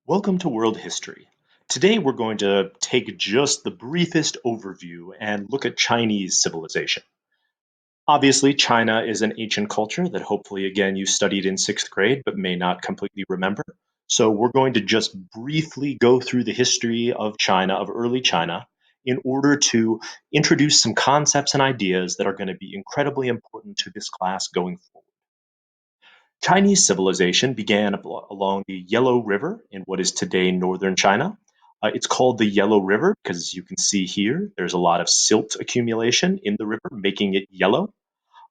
Welcome to World History. Today we're going to take just the briefest overview and look at Chinese civilization. Obviously, China is an ancient culture that hopefully, again, you studied in sixth grade but may not completely remember. So we're going to just briefly go through the history of China, of early China, in order to introduce some concepts and ideas that are going to be incredibly important to this class going forward. Chinese civilization began along the Yellow River in what is today northern China. It's called the Yellow River because, as you can see here, there's a lot of silt accumulation in the river, making it yellow.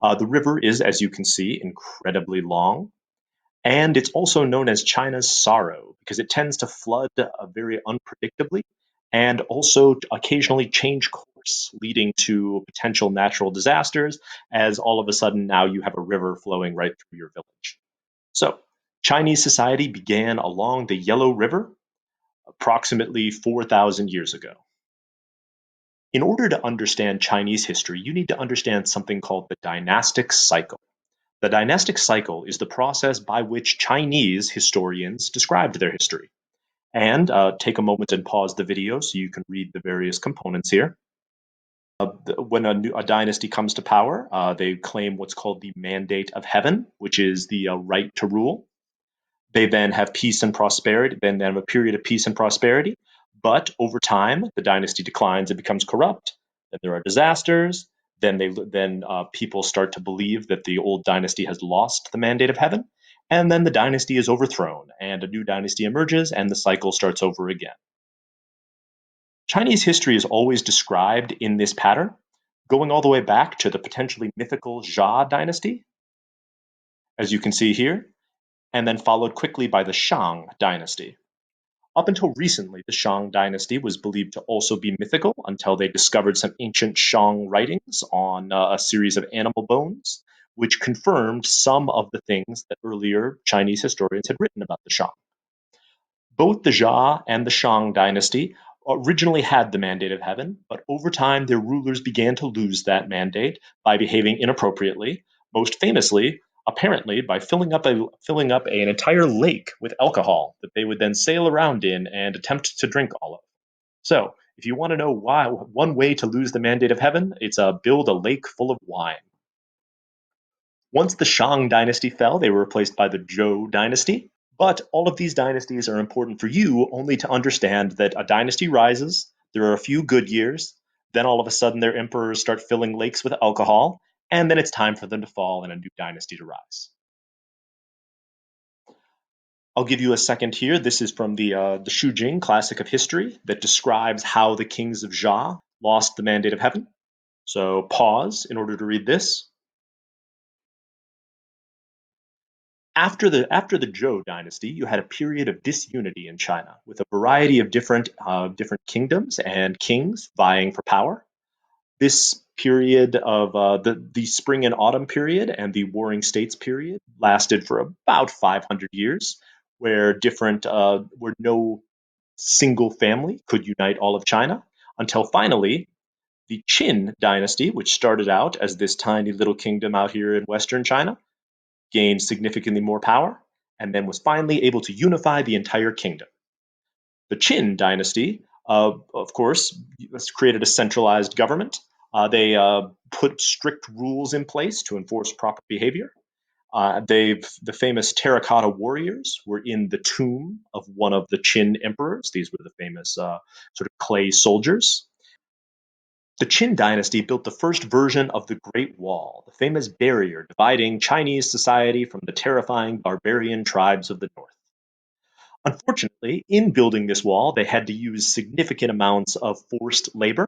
The river is, as you can see, incredibly long, and it's also known as China's sorrow because it tends to flood very unpredictably and also occasionally change course, leading to potential natural disasters, as all of a sudden now you have a river flowing right through your village. So, Chinese society began along the Yellow River approximately 4,000 years ago. In order to understand Chinese history, you need to understand something called the Dynastic Cycle. The Dynastic Cycle is the process by which Chinese historians described their history. And take a moment and pause the video so you can read the various components here. When a dynasty comes to power, they claim what's called the Mandate of Heaven, which is the right to rule. They then have peace and prosperity, then they have a period of peace and prosperity. But over time, the dynasty declines and becomes corrupt. Then there are disasters. Then people start to believe that the old dynasty has lost the mandate of heaven. And then the dynasty is overthrown, and a new dynasty emerges, and the cycle starts over again. Chinese history is always described in this pattern, going all the way back to the potentially mythical Xia dynasty, as you can see here, and then followed quickly by the Shang dynasty. Up until recently, the Shang dynasty was believed to also be mythical until they discovered some ancient Shang writings on a series of animal bones, which confirmed some of the things that earlier Chinese historians had written about the Shang. Both the Xia and the Shang dynasty originally had the mandate of heaven, but over time their rulers began to lose that mandate by behaving inappropriately, most famously, apparently, by filling up an entire lake with alcohol that they would then sail around in and attempt to drink all of. So, if you want to know why, one way to lose the mandate of heaven, it's build a lake full of wine. Once the Shang dynasty fell, they were replaced by the Zhou dynasty. But all of these dynasties are important for you only to understand that a dynasty rises, there are a few good years, then all of a sudden their emperors start filling lakes with alcohol, and then it's time for them to fall and a new dynasty to rise. I'll give you a second here. This is from the Shujing Classic of History that describes how the kings of Xia lost the mandate of heaven. So pause in order to read this. After the Zhou dynasty, you had a period of disunity in China, with a variety of different kingdoms and kings vying for power. This period of the spring and autumn period and the warring states period lasted for about 500 years, where no single family could unite all of China, until finally the Qin dynasty, which started out as this tiny little kingdom out here in western China, gained significantly more power, and then was finally able to unify the entire kingdom. The Qin dynasty, of course, created a centralized government. They put strict rules in place to enforce proper behavior. The famous terracotta warriors were in the tomb of one of the Qin emperors. These were the famous sort of clay soldiers. The Qin dynasty built the first version of the Great Wall, the famous barrier dividing Chinese society from the terrifying barbarian tribes of the north. Unfortunately, in building this wall, they had to use significant amounts of forced labor.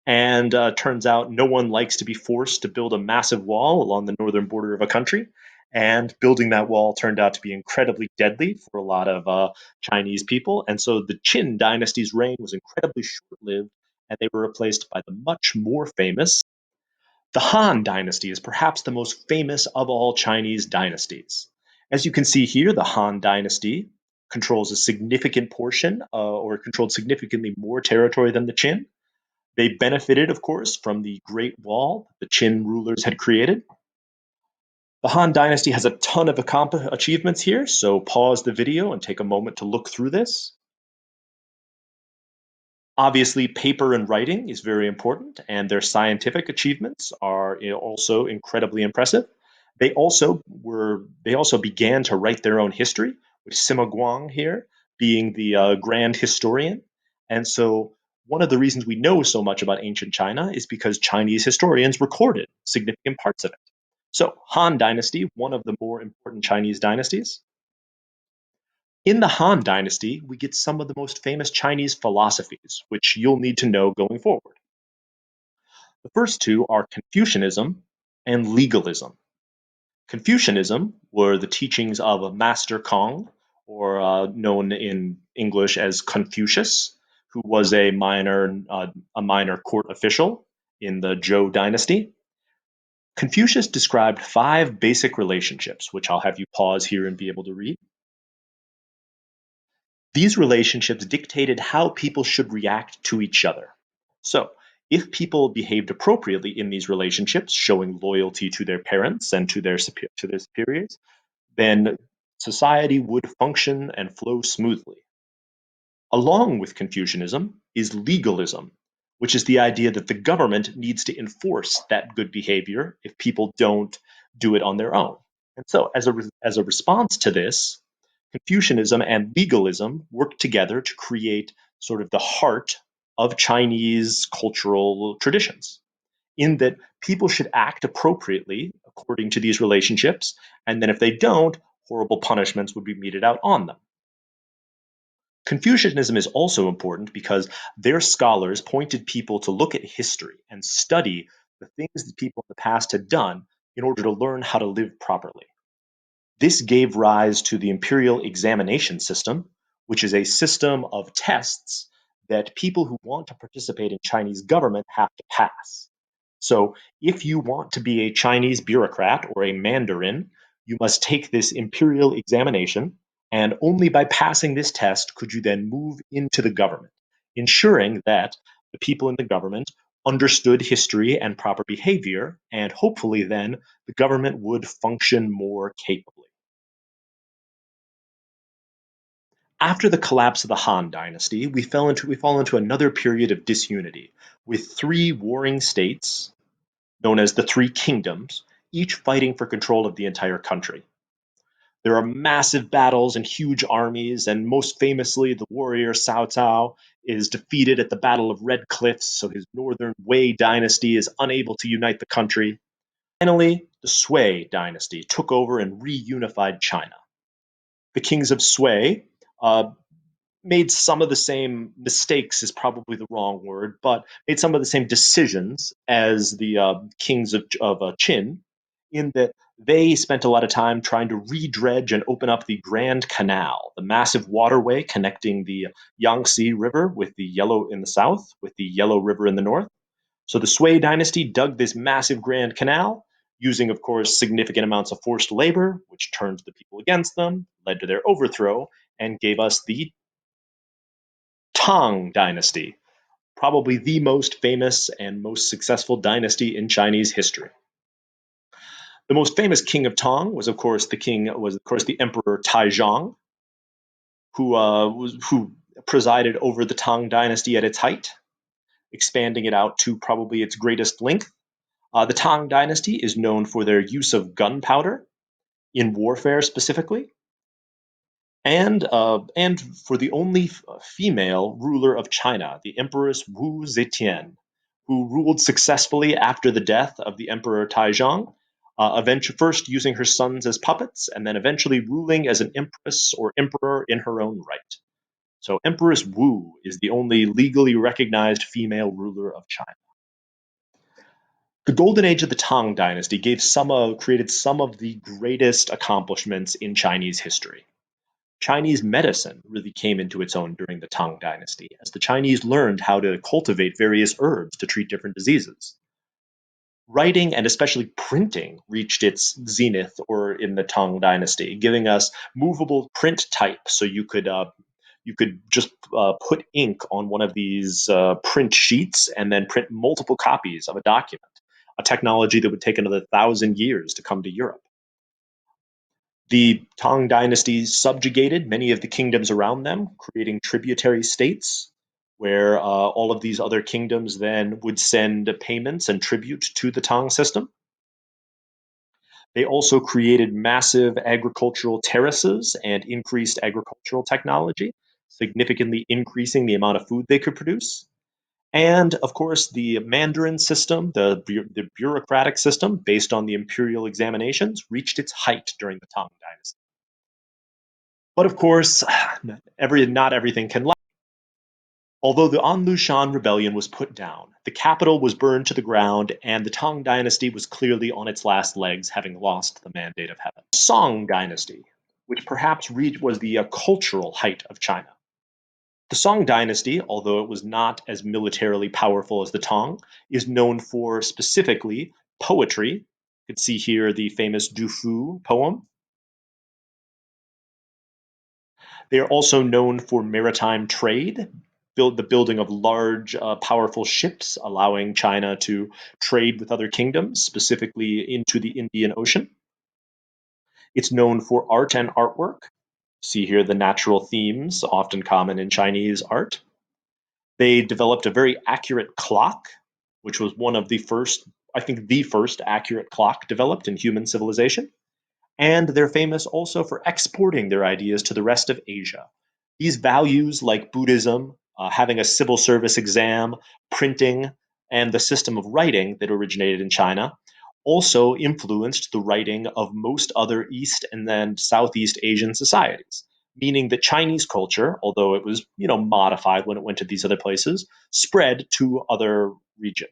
And turns out no one likes to be forced to build a massive wall along the northern border of a country. And building that wall turned out to be incredibly deadly for a lot of Chinese people. And so the Qin dynasty's reign was incredibly short lived, and they were replaced by the much more famous. The Han dynasty is perhaps the most famous of all Chinese dynasties. As you can see here, the Han dynasty controls a significant portion, or controlled significantly more territory than the Qin. They benefited, of course, from the Great Wall the Qin rulers had created. The Han Dynasty has a ton of achievements here, so pause the video and take a moment to look through this. Obviously, paper and writing is very important, and their scientific achievements are also incredibly impressive. They also began to write their own history, with Sima Guang here being the grand historian. And so, one of the reasons we know so much about ancient China is because Chinese historians recorded significant parts of it. So, Han Dynasty, one of the more important Chinese dynasties. In the Han Dynasty, we get some of the most famous Chinese philosophies, which you'll need to know going forward. The first two are Confucianism and legalism. Confucianism were the teachings of Master Kong, or known in English as Confucius, who was a minor court official in the Zhou dynasty. Confucius described five basic relationships, which I'll have you pause here and be able to read. These relationships dictated how people should react to each other. So, if people behaved appropriately in these relationships, showing loyalty to their parents and to their superiors, then society would function and flow smoothly. Along with Confucianism is legalism, which is the idea that the government needs to enforce that good behavior if people don't do it on their own. And so, as a response to this, Confucianism and legalism work together to create sort of the heart of Chinese cultural traditions, in that people should act appropriately according to these relationships, and then if they don't, horrible punishments would be meted out on them. Confucianism is also important because their scholars pointed people to look at history and study the things that people in the past had done in order to learn how to live properly. This gave rise to the imperial examination system, which is a system of tests that people who want to participate in Chinese government have to pass. So, if you want to be a Chinese bureaucrat or a mandarin, you must take this imperial examination, and only by passing this test could you then move into the government, ensuring that the people in the government understood history and proper behavior, and hopefully then the government would function more capably. After the collapse of the Han Dynasty, we fall into another period of disunity, with three warring states, known as the Three Kingdoms, each fighting for control of the entire country. There are massive battles and huge armies, and most famously, the warrior Cao Cao is defeated at the Battle of Red Cliffs, so his northern Wei dynasty is unable to unite the country. Finally, the Sui dynasty took over and reunified China. The kings of Sui made some of the same mistakes is probably the wrong word, but made some of the same decisions as the kings of Qin, in that they spent a lot of time trying to redredge and open up the Grand Canal, the massive waterway connecting the Yangtze River with the Yellow in the south, with the Yellow River in the north. So the Sui dynasty dug this massive Grand Canal, using, of course, significant amounts of forced labor, which turned the people against them, led to their overthrow, and gave us the Tang Dynasty, probably the most famous and most successful dynasty in Chinese history. The most famous king of Tang was of course the Emperor Taizong, who presided over the Tang Dynasty at its height, expanding it out to probably its greatest length. The Tang Dynasty is known for their use of gunpowder in warfare specifically, and for the only female ruler of China, the Empress Wu Zetian, who ruled successfully after the death of the Emperor Taizong, first using her sons as puppets, and then eventually ruling as an empress or emperor in her own right. So Empress Wu is the only legally recognized female ruler of China. The golden age of the Tang Dynasty created some of the greatest accomplishments in Chinese history. Chinese medicine really came into its own during the Tang Dynasty, as the Chinese learned how to cultivate various herbs to treat different diseases. Writing and especially printing reached its zenith or in the Tang Dynasty, giving us movable print type, so you could just put ink on one of these print sheets and then print multiple copies of a document, a technology that would take another 1,000 years to come to Europe. The Tang Dynasty subjugated many of the kingdoms around them, creating tributary states where all of these other kingdoms then would send payments and tribute to the Tang system. They also created massive agricultural terraces and increased agricultural technology, significantly increasing the amount of food they could produce. And of course, the Mandarin system, the bureaucratic system based on the imperial examinations, reached its height during the Tang Dynasty. But of course, not everything can last. Although the Anlushan rebellion was put down, the capital was burned to the ground, and the Tang dynasty was clearly on its last legs, having lost the mandate of heaven. Song dynasty, which perhaps was the cultural height of China. The Song dynasty, although it was not as militarily powerful as the Tang, is known for specifically poetry. You can see here the famous Du Fu poem. They are also known for maritime trade, the building of large, powerful ships, allowing China to trade with other kingdoms, specifically into the Indian Ocean. It's known for art and artwork. See here the natural themes, often common in Chinese art. They developed a very accurate clock, which was one of the first, I think, the first accurate clock developed in human civilization. And they're famous also for exporting their ideas to the rest of Asia. These values, like Buddhism, having a civil service exam, printing, and the system of writing that originated in China, also influenced the writing of most other East and then Southeast Asian societies. Meaning that Chinese culture, although it was modified when it went to these other places, spread to other regions.